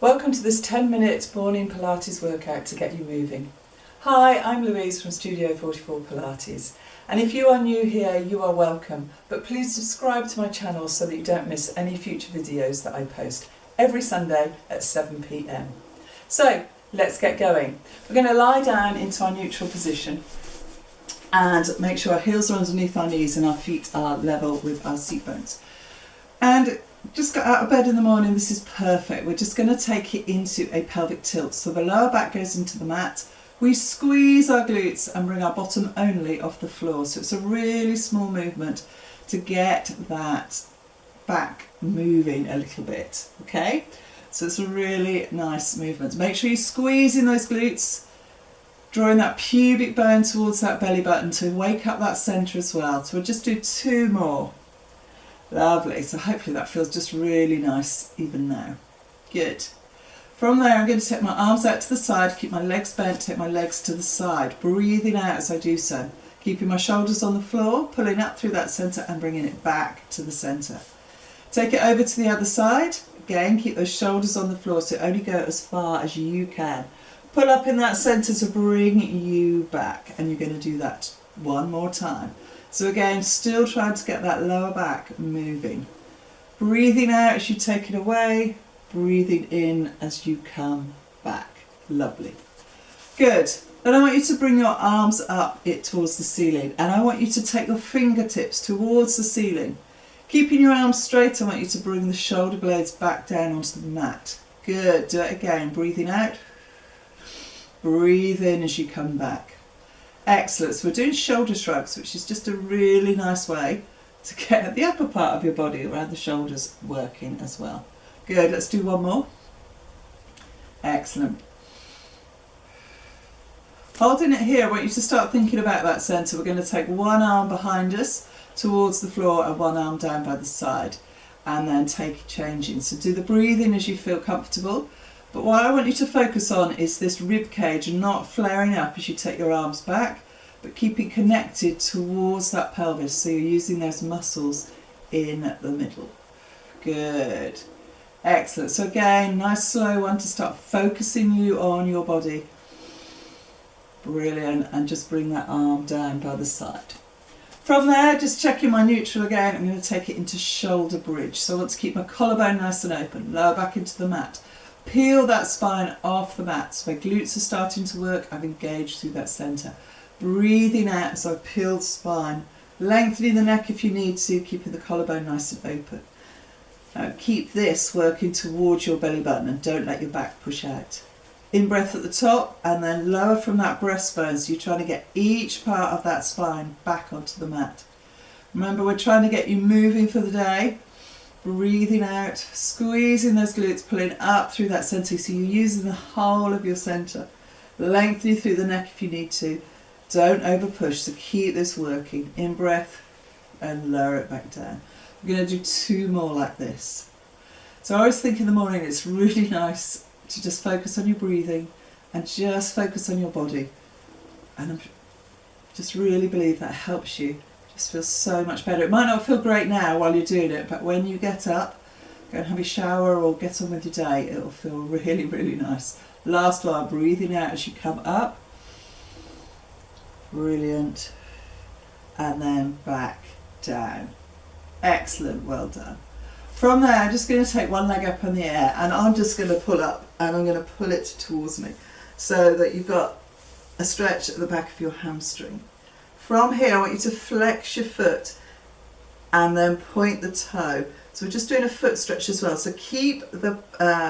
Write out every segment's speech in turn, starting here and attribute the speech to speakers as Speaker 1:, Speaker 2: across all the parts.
Speaker 1: Welcome to this 10-minute morning Pilates workout to get you moving. Hi, I'm Louise from Studio 44 Pilates, and if you are new here, you are welcome, but please subscribe to my channel so that you don't miss any future videos that I post every Sunday at 7 p.m. So let's get going. We're going to lie down into our neutral position and make sure our heels are underneath our knees and our feet are level with our seat bones. And just got out of bed in the morning, this is perfect. We're just going to take it into a pelvic tilt. So the lower back goes into the mat. We squeeze our glutes and bring our bottom only off the floor. So it's a really small movement to get that back moving a little bit. Okay, so it's a really nice movement. Make sure you're squeezing those glutes, drawing that pubic bone towards that belly button to wake up that centre as well. So we'll just do 2 more. Lovely, so hopefully that feels just really nice even now. Good. From there I'm going to take my arms out to the side, keep my legs bent, take my legs to the side, breathing out as I do so. Keeping my shoulders on the floor, pulling up through that centre and bringing it back to the centre. Take it over to the other side. Again, keep those shoulders on the floor so only go as far as you can. Pull up in that centre to bring you back, and you're going to do that 1 more time. So again, still trying to get that lower back moving. Breathing out as you take it away, breathing in as you come back. Lovely. Good. Then I want you to bring your arms up towards the ceiling, and I want you to take your fingertips towards the ceiling. Keeping your arms straight, I want you to bring the shoulder blades back down onto the mat. Good. Do it again. Breathing out. Breathe in as you come back. Excellent. So we're doing shoulder shrugs, which is just a really nice way to get the upper part of your body around the shoulders working as well. Good. Let's do 1 more. Excellent. Holding it here, I want you to start thinking about that centre. We're going to take 1 arm behind us towards the floor and 1 arm down by the side, and then take changing. So do the breathing as you feel comfortable. But what I want you to focus on is this rib cage not flaring up as you take your arms back, but keeping connected towards that pelvis. So you're using those muscles in the middle. Good. Excellent. So again, nice slow one to start focusing you on your body. Brilliant. And just bring that arm down by the side. From there, just checking my neutral again, I'm going to take it into shoulder bridge. So I want to keep my collarbone nice and open, lower back into the mat. Peel that spine off the mat. So my glutes are starting to work. I've engaged through that centre. Breathing out as I peel the spine. Lengthening the neck if you need to, keeping the collarbone nice and open. Now keep this working towards your belly button and don't let your back push out. In breath at the top and then lower from that breastbone. So you're trying to get each part of that spine back onto the mat. Remember, we're trying to get you moving for the day. Breathing out, squeezing those glutes, pulling up through that centre. So you're using the whole of your centre. Lengthening through the neck if you need to. Don't over push, so keep this working. In breath and lower it back down. We're going to do 2 more like this. So I always think in the morning it's really nice to just focus on your breathing and just focus on your body. And I just really believe that helps you. Just feels so much better. It might not feel great now while you're doing it, but when you get up, go and have your shower or get on with your day, it'll feel really, really nice. Last one, breathing out as you come up. Brilliant. And then back down. Excellent, well done. From there, I'm just going to take 1 leg up in the air and I'm just going to pull up and I'm going to pull it towards me so that you've got a stretch at the back of your hamstring. From here, I want you to flex your foot and then point the toe. So we're just doing a foot stretch as well. So keep the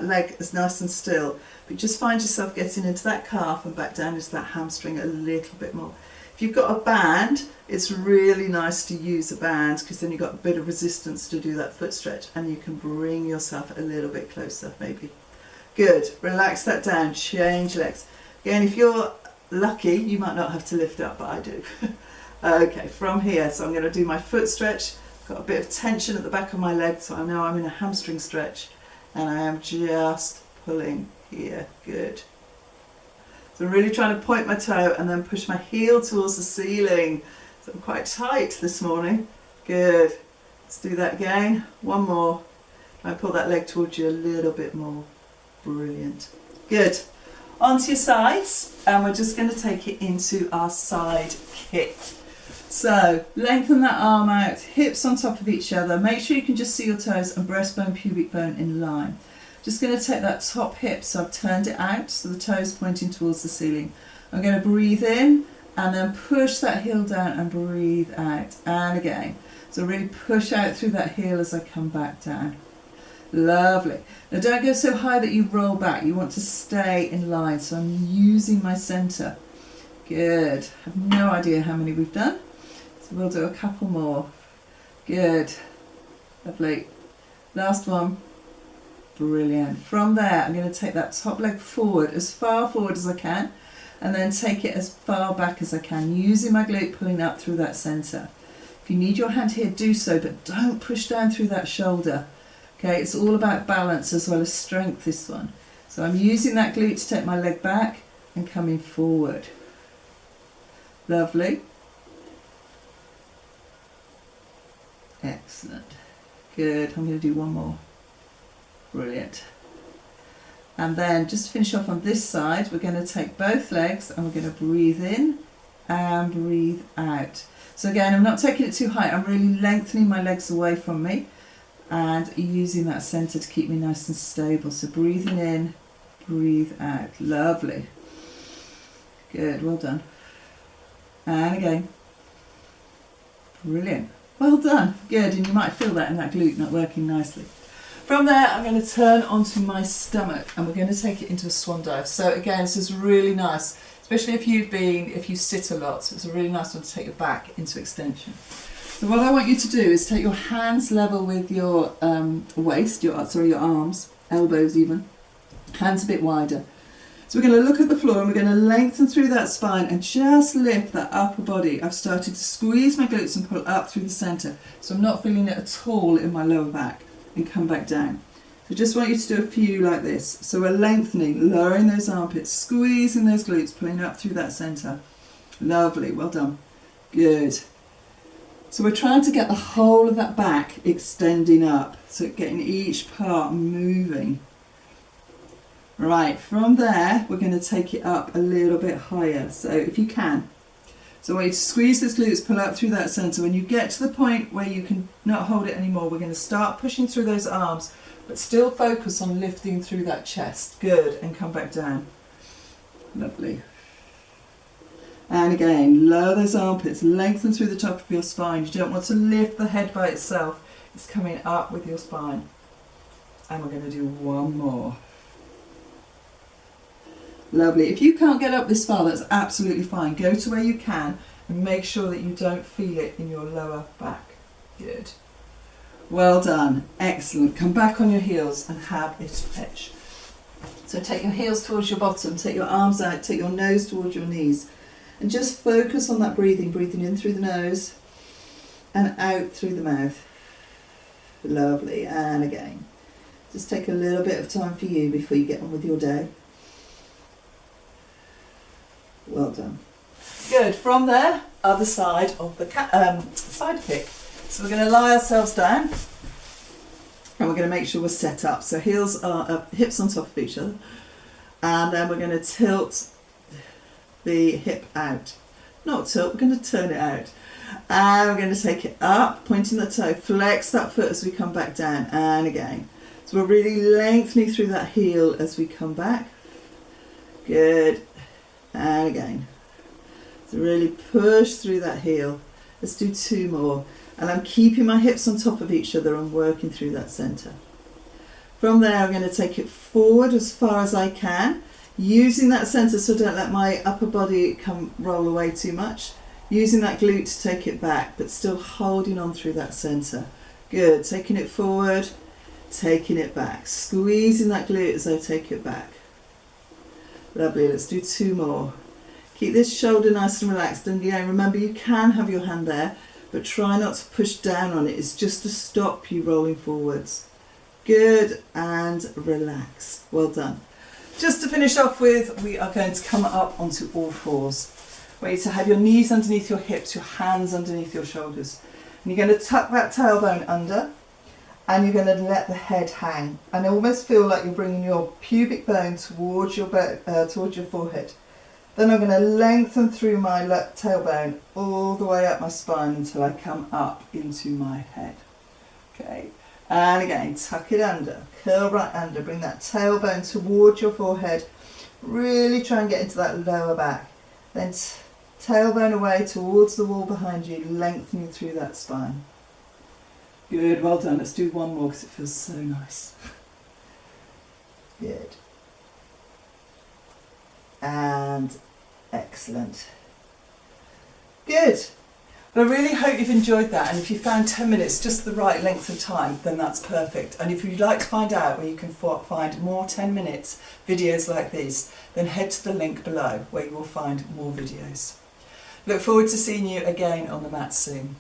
Speaker 1: leg as nice and still, but just find yourself getting into that calf and back down into that hamstring a little bit more. If you've got a band, it's really nice to use a band because then you've got a bit of resistance to do that foot stretch and you can bring yourself a little bit closer maybe. Good. Relax that down. Change legs. Again, if you're lucky, you might not have to lift up, but I do. Okay, from here, so I'm going to do my foot stretch. Got a bit of tension at the back of my leg, so I know I'm in a hamstring stretch, and I am just pulling here. Good. So I'm really trying to point my toe and then push my heel towards the ceiling. So I'm quite tight this morning. Good. Let's do that again. 1 more. I pull that leg towards you a little bit more. Brilliant. Good. Onto your sides, and we're just going to take it into our side kick. So lengthen that arm out, hips on top of each other. Make sure you can just see your toes and breastbone, pubic bone in line. Just going to take that top hip, so I've turned it out, so the toes pointing towards the ceiling. I'm going to breathe in and then push that heel down and breathe out. And again. So really push out through that heel as I come back down. Lovely. Now don't go so high that you roll back. You want to stay in line. So I'm using my centre. Good. I have no idea how many we've done. So we'll do a couple more. Good. Lovely. Last one. Brilliant. From there, I'm going to take that top leg forward, as far forward as I can, and then take it as far back as I can, using my glute pulling up through that centre. If you need your hand here, do so, but don't push down through that shoulder. Okay, it's all about balance as well as strength, this one. So I'm using that glute to take my leg back and coming forward. Lovely. Excellent. Good. I'm going to do one more. Brilliant. And then just to finish off on this side, we're going to take both legs and we're going to breathe in and breathe out. So again, I'm not taking it too high. I'm really lengthening my legs away from me and using that centre to keep me nice and stable. So breathing in, breathe out. Lovely. Good, well done. And again. Brilliant. Well done. Good, and you might feel that in that glute not working nicely. From there, I'm going to turn onto my stomach and we're going to take it into a swan dive. So again, this is really nice, especially if you sit a lot. So it's a really nice one to take your back into extension. So what I want you to do is take your hands level with your waist, your arms, elbows even, hands a bit wider. So we're going to look at the floor and we're going to lengthen through that spine and just lift that upper body. I've started to squeeze my glutes and pull up through the centre. So I'm not feeling it at all in my lower back, and come back down. So just want you to do a few like this. So we're lengthening, lowering those armpits, squeezing those glutes, pulling up through that centre. Lovely, well done. Good. So we're trying to get the whole of that back extending up, so getting each part moving. Right, from there we're going to take it up a little bit higher, so if you can. So I want you to squeeze those glutes, pull up through that centre. When you get to the point where you can not hold it anymore, we're going to start pushing through those arms, but still focus on lifting through that chest. Good, and come back down. Lovely. And again, lower those armpits, lengthen through the top of your spine. You don't want to lift the head by itself. It's coming up with your spine. And we're going to do one more. Lovely. If you can't get up this far, that's absolutely fine. Go to where you can and make sure that you don't feel it in your lower back. Good. Well done. Excellent. Come back on your heels and have a stretch. So take your heels towards your bottom, take your arms out, take your nose towards your knees, and just focus on that breathing. Breathing in through the nose and out through the mouth. Lovely. And again. Just take a little bit of time for you before you get on with your day. Well done. Good. From there, other side of the side kick. So we're going to lie ourselves down and we're going to make sure we're set up. So heels are hips on top of each other, and then we're going to tilt the hip out. Not tilt, we're going to turn it out. And we're going to take it up, pointing the toe, flex that foot as we come back down, and again. So we're really lengthening through that heel as we come back. Good. And again. So really push through that heel. Let's do two more. And I'm keeping my hips on top of each other and working through that centre. From there, I'm going to take it forward as far as I can, using that centre so don't let my upper body roll away too much. Using that glute to take it back, but still holding on through that centre. Good. Taking it forward, taking it back. Squeezing that glute as I take it back. Lovely. Let's do two more. Keep this shoulder nice and relaxed. And again, remember you can have your hand there, but try not to push down on it. It's just to stop you rolling forwards. Good, and relax. Well done. Just to finish off with, we are going to come up onto all fours. I want you to have your knees underneath your hips, your hands underneath your shoulders. And you're going to tuck that tailbone under,
Speaker 2: and you're going to let the head hang and almost feel like you're bringing your pubic bone towards your forehead. Then I'm going to lengthen through my tailbone all the way up my spine until I come up into my head. Okay, and again, tuck it under, curl right under, bring that tailbone towards your forehead, really try and get into that lower back. Then tailbone away towards the wall behind you, lengthening through that spine. Good, well done. Let's do one more because it feels so nice. Good. And excellent. Good. But I really hope you've enjoyed that, and if you found 10 minutes just the right length of time, then that's perfect. And if you'd like to find out where you can find more 10 minutes videos like these, then head to the link below where you will find more videos. Look forward to seeing you again on the mat soon.